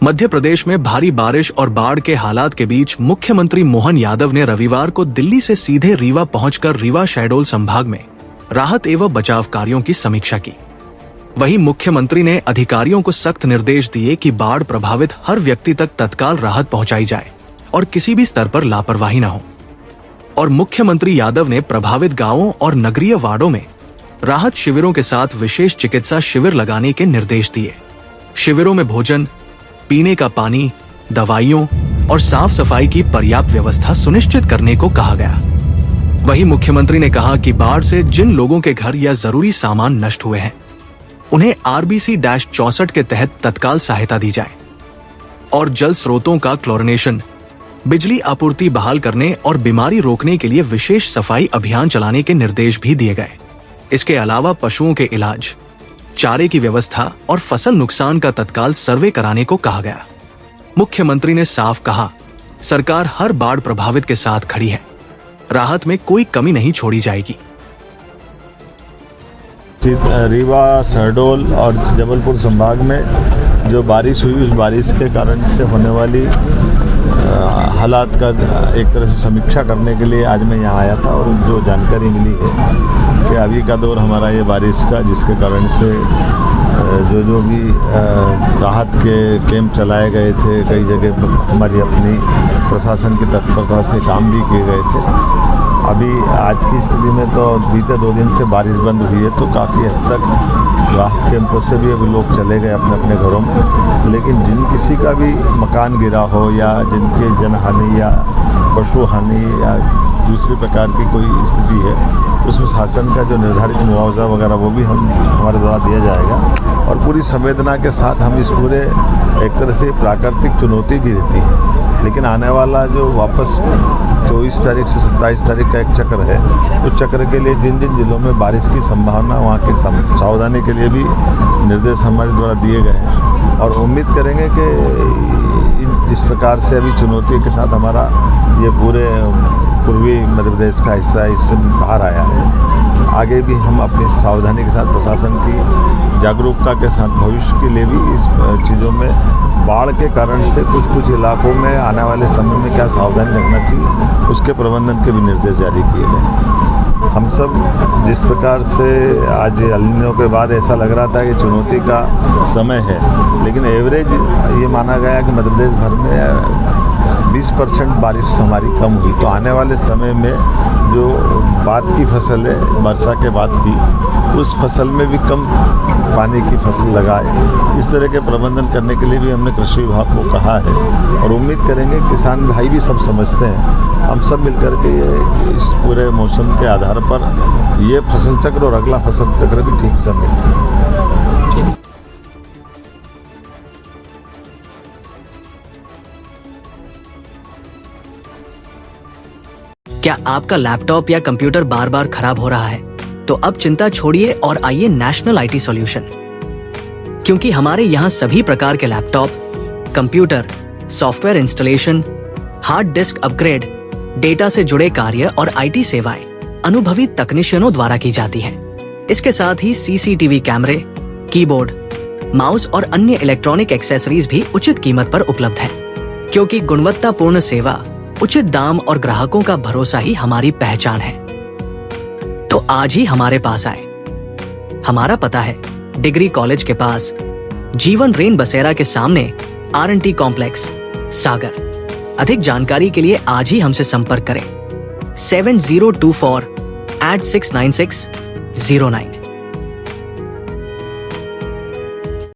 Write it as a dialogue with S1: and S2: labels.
S1: मध्य प्रदेश में भारी बारिश और बाढ़ के हालात के बीच मुख्यमंत्री मोहन यादव ने रविवार को दिल्ली से सीधे रीवा पहुंचकर रीवा शहडोल संभाग में राहत एवं बचाव कार्यों की समीक्षा की। वहीं मुख्यमंत्री ने अधिकारियों को सख्त निर्देश दिए कि बाढ़ प्रभावित हर व्यक्ति तक तत्काल राहत पहुंचाई जाए और किसी भी स्तर पर लापरवाही न हो। और मुख्यमंत्री यादव ने प्रभावित गांवों और नगरीय वार्डों में राहत शिविरों के साथ विशेष चिकित्सा शिविर लगाने के निर्देश दिए। शिविरों में भोजन, पीने का पानी, दवाइयों और साफ सफाई की पर्याप्त व्यवस्था सुनिश्चित करने को कहा गया। वहीं मुख्यमंत्री ने कहा कि बाढ़ से जिन लोगों के घर या जरूरी सामान नष्ट हुए हैं, उन्हें RBC-64 के तहत तत्काल सहायता दी जाए और जल स्रोतों का क्लोरिनेशन, बिजली आपूर्ति बहाल करने और बीमारी रोकने के लिए विशेष सफाई अभियान चलाने के निर्देश भी दिए गए। इसके अलावा पशुओं के इलाज, चारे की व्यवस्था और फसल नुकसान का तत्काल सर्वे कराने को कहा गया। मुख्यमंत्री ने साफ कहा, सरकार हर बाढ़ प्रभावित के साथ खड़ी है, राहत में कोई कमी नहीं छोड़ी जाएगी।
S2: रीवा, शहडोल और जबलपुर संभाग में जो बारिश हुई, उस बारिश के कारण से होने वाली हालात का एक तरह से समीक्षा करने के लिए आज मैं यहाँ आया था। और जो जानकारी मिली है कि अभी का दौर हमारा ये बारिश का, जिसके कारण से जो भी राहत के कैंप चलाए गए थे, कई जगह हमारी अपनी प्रशासन की तत्परता से काम भी किए गए थे। अभी आज की स्थिति में तो बीते 2 दिन से बारिश बंद हुई है, तो काफ़ी हद तक राहत कैंपों से भी अभी लोग चले गए अपने अपने घरों में। लेकिन जिन किसी का भी मकान गिरा हो या जिनके जनहानि या पशु हानि या दूसरी प्रकार की कोई स्थिति है, उसमें शासन का जो निर्धारित मुआवजा वगैरह वो भी हमारे द्वारा दिया जाएगा। और पूरी संवेदना के साथ हम इस पूरे एक तरह से प्राकृतिक चुनौती भी रहती है, लेकिन आने वाला जो वापस 24 तारीख से 27 तारीख का एक चक्र है, उस चक्र के लिए जिन जिन जिलों में बारिश की संभावना, वहाँ की सावधानी के लिए भी निर्देश हमारे द्वारा दिए गए हैं। और उम्मीद करेंगे कि जिस प्रकार से अभी चुनौती के साथ हमारा ये पूरे पूर्वी मध्य प्रदेश का हिस्सा इससे बाहर आया है, आगे भी हम अपनी सावधानी के साथ प्रशासन की जागरूकता के साथ भविष्य के लिए भी इस चीज़ों में बाढ़ के कारण से कुछ इलाकों में आने वाले समय में क्या सावधानी रखना चाहिए, उसके प्रबंधन के भी निर्देश जारी किए गए। हम सब जिस प्रकार से आज एल नीनो के बाद ऐसा लग रहा था कि चुनौती का समय है, लेकिन एवरेज ये माना गया कि मध्य प्रदेश भर में 20% बारिश हमारी कम हुई। तो आने वाले समय में जो बाद की फसल है, वर्षा के बाद की, उस फसल में भी कम पानी की फसल लगाए, इस तरह के प्रबंधन करने के लिए भी हमने कृषि विभाग को कहा है। और उम्मीद करेंगे किसान भाई भी सब समझते हैं, हम सब मिलकर के इस पूरे मौसम के आधार पर ये फसल चक्र और अगला फसल चक्र भी ठीक से मिले।
S3: क्या आपका लैपटॉप या कंप्यूटर बार बार खराब हो रहा है? तो अब चिंता छोड़िए और आइए नेशनल IT सॉल्यूशन, क्योंकि हमारे यहाँ सभी प्रकार के laptop, computer, software installation, hard disk upgrade, data से जुड़े कार्य और IT सेवाएं अनुभवी तकनीशियनों द्वारा की जाती हैं। इसके साथ ही CCTV कैमरे, कीबोर्ड, माउस और अन्य इलेक्ट्रॉनिक एक्सेसरीज भी उचित कीमत पर उपलब्ध है, क्योंकि गुणवत्तापूर्ण सेवा, उचित दाम और ग्राहकों का भरोसा ही हमारी पहचान है। तो आज ही हमारे पास आए। हमारा पता है डिग्री कॉलेज के पास, जीवन रेन बसेरा के सामने, R&T कॉम्प्लेक्स, सागर। अधिक जानकारी के लिए आज ही हमसे संपर्क करें 7024 869609।